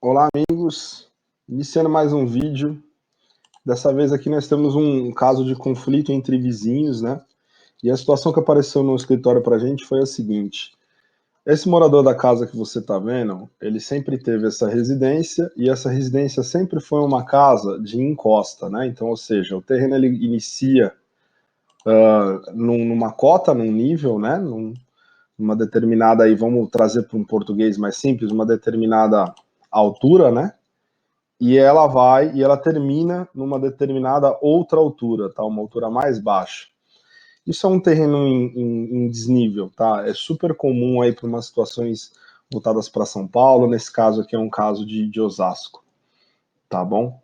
Olá, amigos. Iniciando mais um vídeo. Dessa vez aqui nós temos um caso de conflito entre vizinhos, né? E a situação que apareceu no escritório pra gente foi a seguinte. Esse morador da casa que você tá vendo, ele sempre teve essa residência e essa residência sempre foi uma casa de encosta, né? Então, ou seja, o terreno ele inicia numa cota, num nível, né? Numa determinada, aí vamos trazer para um português mais simples, uma determinada altura, né? E ela termina numa determinada outra altura, tá? Uma altura mais baixa. Isso é um terreno em desnível, tá? É super comum aí para umas situações voltadas para São Paulo, nesse caso aqui é um caso de Osasco, tá bom?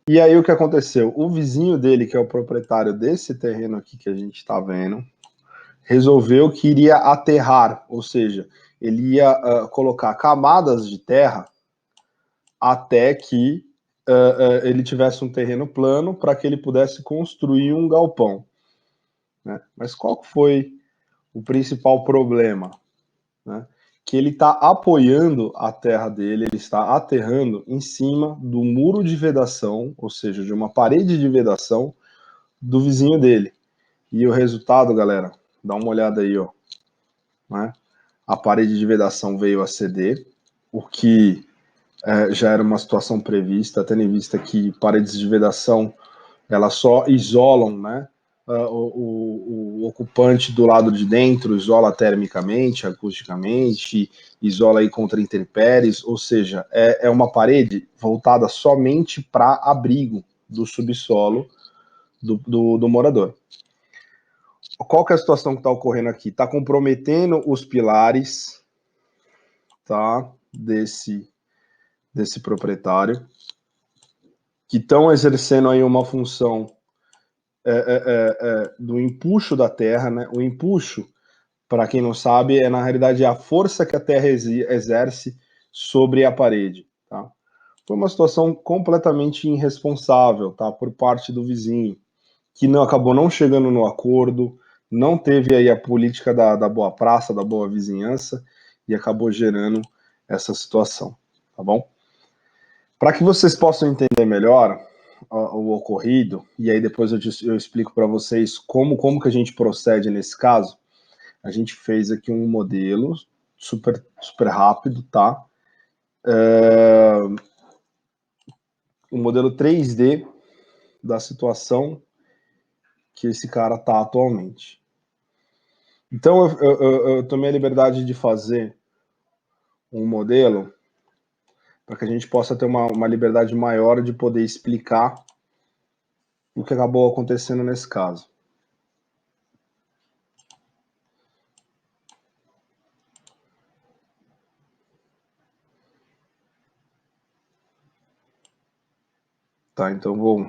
E aí o que aconteceu? O vizinho dele, que é o proprietário desse terreno aqui que a gente está vendo, resolveu que iria aterrar, ou seja, ele ia colocar camadas de terra até que ele tivesse um terreno plano para que ele pudesse construir um galpão. Né? Mas qual foi o principal problema? Né? Que ele está apoiando a terra dele, ele está aterrando em cima do muro de vedação, ou seja, de uma parede de vedação do vizinho dele. E o resultado, galera, dá uma olhada aí, ó. Né? A parede de vedação veio a ceder, o que já era uma situação prevista, tendo em vista que paredes de vedação elas só isolam, né, o ocupante do lado de dentro, isola termicamente, acusticamente, isola aí contra intempéries, ou seja, é uma parede voltada somente para abrigo do subsolo do morador. Qual que é a situação que está ocorrendo aqui? Está comprometendo os pilares, tá, desse proprietário, que estão exercendo aí uma função do empuxo da Terra, né? O empuxo, para quem não sabe, é na realidade a força que a Terra exerce sobre a parede, tá? Foi uma situação completamente irresponsável, tá? Por parte do vizinho, que não acabou não chegando no acordo, não teve aí a política da boa praça, da boa vizinhança, e acabou gerando essa situação, tá bom? Para que vocês possam entender melhor o ocorrido, e aí depois eu explico para vocês como que a gente procede nesse caso, a gente fez aqui um modelo super rápido, tá? Um modelo 3D da situação que esse cara tá atualmente. Então eu tomei a liberdade de fazer um modelo para que a gente possa ter uma liberdade maior de poder explicar o que acabou acontecendo nesse caso. Tá, então vou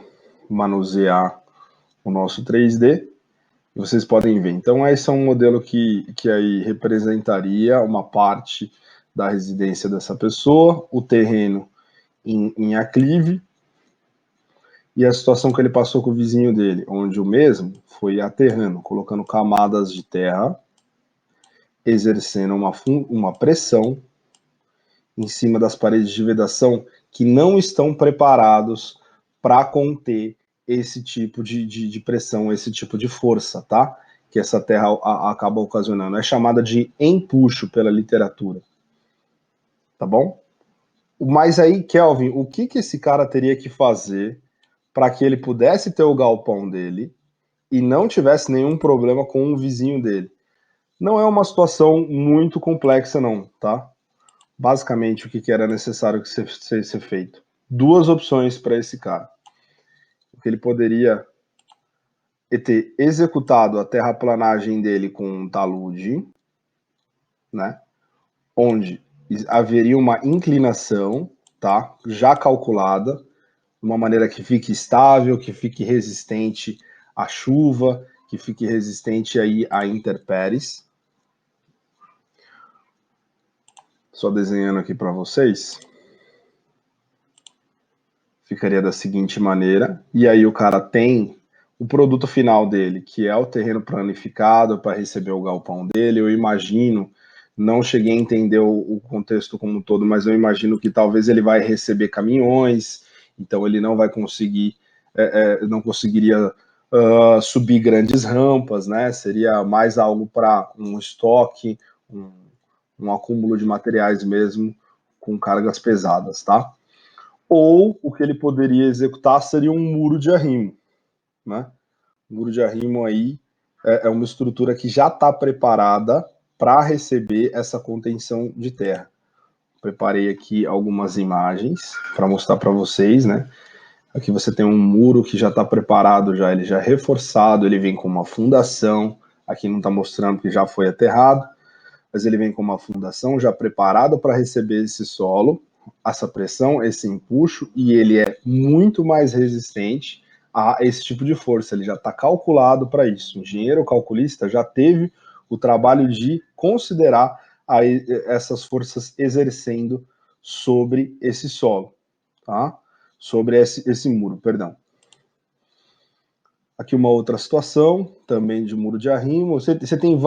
manusear o nosso 3D e vocês podem ver. Então esse é um modelo que aí representaria uma parte da residência dessa pessoa, o terreno em aclive e a situação que ele passou com o vizinho dele, onde o mesmo foi aterrando, colocando camadas de terra, exercendo uma pressão em cima das paredes de vedação que não estão preparados para conter esse tipo de pressão, esse tipo de força, tá? Que essa terra acaba ocasionando. É chamada de empuxo pela literatura. Tá bom? Mas aí, Kelvin, o que esse cara teria que fazer para que ele pudesse ter o galpão dele e não tivesse nenhum problema com o vizinho dele? Não é uma situação muito complexa, não, tá? Basicamente, o que era necessário que ser feito? Duas opções para esse cara. O que ele poderia ter executado a terraplanagem dele com um talude, né? Onde haveria uma inclinação, tá? Já calculada, de uma maneira que fique estável, que fique resistente à chuva, que fique resistente aí a intempéries. Só desenhando aqui para vocês. Ficaria da seguinte maneira, e aí o cara tem o produto final dele, que é o terreno planificado para receber o galpão dele. Eu imagino, Não cheguei a entender o contexto como um todo, mas eu imagino que talvez ele vai receber caminhões, então ele não vai conseguir, não conseguiria subir grandes rampas, né? Seria mais algo para um estoque, um acúmulo de materiais mesmo, com cargas pesadas, tá? Ou o que ele poderia executar seria um muro de arrimo, né? O muro de arrimo aí é uma estrutura que já está preparada para receber essa contenção de terra. Preparei aqui algumas imagens para mostrar para vocês, né? Aqui você tem um muro que já está preparado, ele já é reforçado, ele vem com uma fundação. Aqui não está mostrando que já foi aterrado, mas ele vem com uma fundação já preparada para receber esse solo, essa pressão, esse empuxo, e ele é muito mais resistente a esse tipo de força. Ele já está calculado para isso. O engenheiro calculista já teve o trabalho de considerar essas forças exercendo sobre esse solo, tá? Sobre esse muro, perdão. Aqui uma outra situação, também de muro de arrimo. Você tem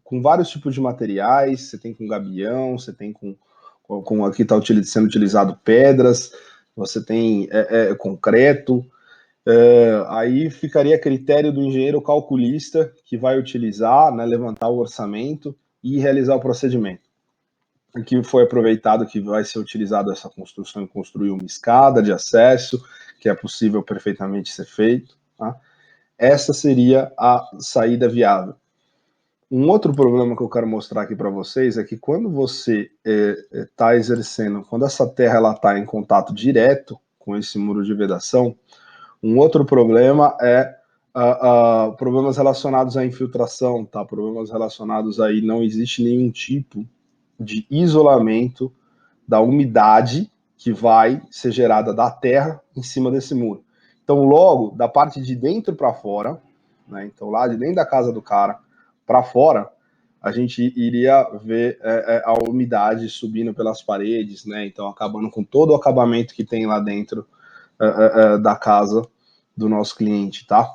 com vários tipos de materiais, você tem com gabião, você tem com aqui está sendo utilizado pedras, você tem concreto. Aí ficaria a critério do engenheiro calculista que vai utilizar, né, levantar o orçamento e realizar o procedimento. Aqui foi aproveitado que vai ser utilizado essa construção e construir uma escada de acesso, que é possível perfeitamente ser feito. Tá? Essa seria a saída viável. Um outro problema que eu quero mostrar aqui para vocês é que quando você está exercendo, quando essa terra está em contato direto com esse muro de vedação, um outro problema é problemas relacionados à infiltração, tá? Problemas relacionados aí, não existe nenhum tipo de isolamento da umidade que vai ser gerada da terra em cima desse muro. Então, logo, da parte de dentro para fora, né, então lá de dentro da casa do cara para fora, a gente iria ver a umidade subindo pelas paredes, né, então acabando com todo o acabamento que tem lá dentro da casa do nosso cliente, tá?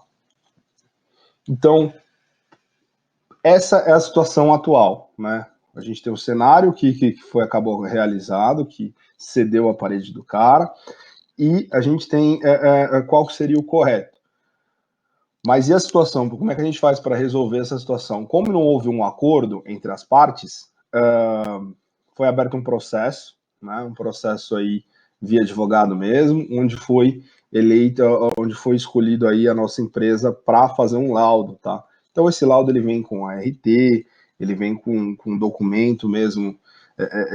Então, essa é a situação atual, né? A gente tem um cenário que acabou realizado, que cedeu a parede do cara, e a gente tem qual seria o correto. Mas e a situação? Como é que a gente faz para resolver essa situação? Como não houve um acordo entre as partes, foi aberto um processo, né, um processo aí via advogado mesmo, onde foi escolhido aí a nossa empresa para fazer um laudo, tá? Então esse laudo ele vem com ART, ele vem com um documento mesmo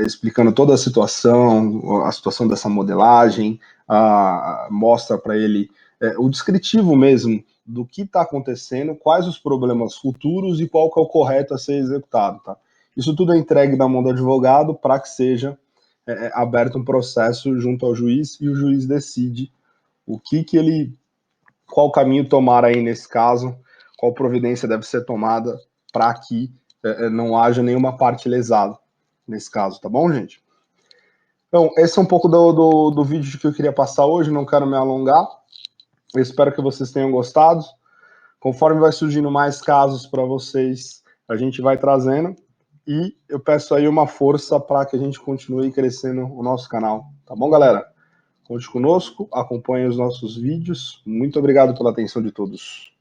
explicando toda a situação dessa modelagem, mostra para ele o descritivo mesmo do que está acontecendo, quais os problemas futuros e qual que é o correto a ser executado, tá? Isso tudo é entregue na mão do advogado para que seja aberto um processo junto ao juiz e o juiz decide qual caminho tomar aí nesse caso, qual providência deve ser tomada para que não haja nenhuma parte lesada nesse caso, tá bom, gente? Então, esse é um pouco do vídeo que eu queria passar hoje, não quero me alongar. Eu espero que vocês tenham gostado. Conforme vai surgindo mais casos para vocês, a gente vai trazendo. E eu peço aí uma força para que a gente continue crescendo o nosso canal. Tá bom, galera? Conte conosco, acompanhe os nossos vídeos. Muito obrigado pela atenção de todos.